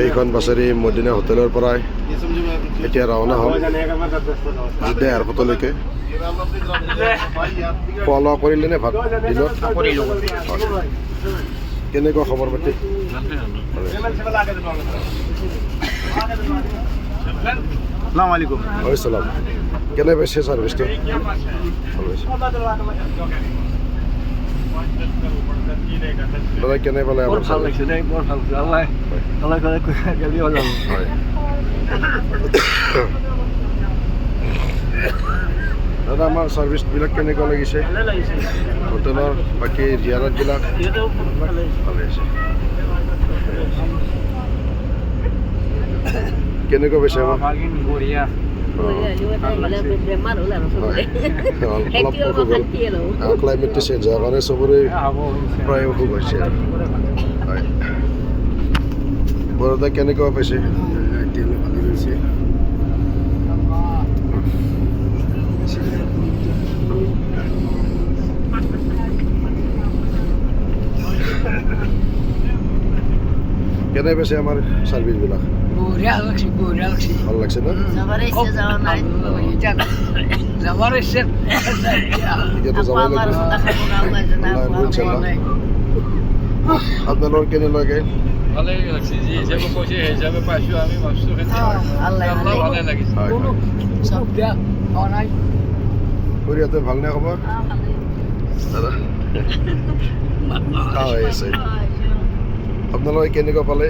এইখন বাছেৰে মদিনা হোটেলৰ পৰাই এতিয়া ৰাওনা হ'ম জুড্ডা এয়াৰপৰ্টলৈকে। খোৱা লোৱা কৰিলে নে ভাত দিনত? কেনেকুৱা খবৰ পাতি? হয় চালাম। কেনে পাইছে ছাৰ্ভিচটো? দাদা কেনে পালে? ভাল লাগিছে দেই, বৰ ভাল দাদা আমাৰ ছাৰ্ভিচবিলাক কেনেকুৱা লাগিছে? হোটেলৰ বাকী জিয়াৰতবিলাক ভালে হৈছে। কেনেকুৱা পাইছে আমাৰ? বঢ়িয়া। ক্লাইমেটটো চেঞ্জ হোৱাৰ কাৰণে চবৰে প্ৰায় অসুখ হৈছে। হয় বৰদা কেনেকুৱা পাইছে? ভালে পাইছে। কেনে পাইছে আমাৰ ছাৰ্ভিচবিলাক? বঢ়িয়া লাগছে, বঢ়িয়া লাগছে। ভাল লাগছে না? এতিয়াতো যাবই লাগিব। আপোনালোকৰ কেনে লাগে? ভালে লাগছে, যি হিচাপে কৈছে সেই হিচাপে পাইছোঁ আমি ভাবছোঁ ভালে লাগিছে। খুৰীহঁতে ভালনে খবৰ? দাদা হৈ আছে। আপোনালোকে কেনেকুৱা পালে?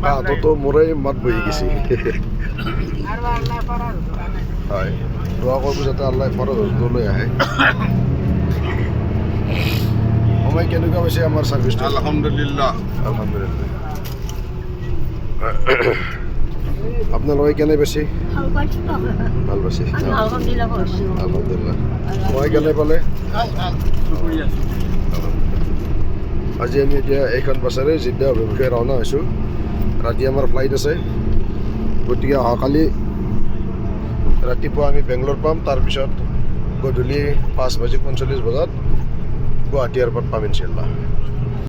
কাহটোতো মোৰে মাত বহি গৈছে। হয় দোৱা কৰিব যাতে আল্লাহ ফৰজলৈ আহে। সময় কেনেকুৱা পাইছে আমাৰ ছাৰ্ভিচটো? আলহামদুলিল্লাহ। আলহামদুলিল্লাহ। আপোনালোকে কেনে পাইছে? ভাল পাইছে। আলহামদুলিল্লাহ। মই কেনে পালে? আজি আমি এতিয়া এইখন বাছেৰে জিদ্দা অভিমুখে ৰাওনা হৈছোঁ। ৰাতি আমাৰ ফ্লাইট আছে, গতিকে অহাকালি ৰাতিপুৱা আমি বেংগলোৰ পাম। তাৰপিছত গধূলি 5:45 বজাত গুৱাহাটী এয়াৰপৰ্ট পাম ইনশাআল্লাহ।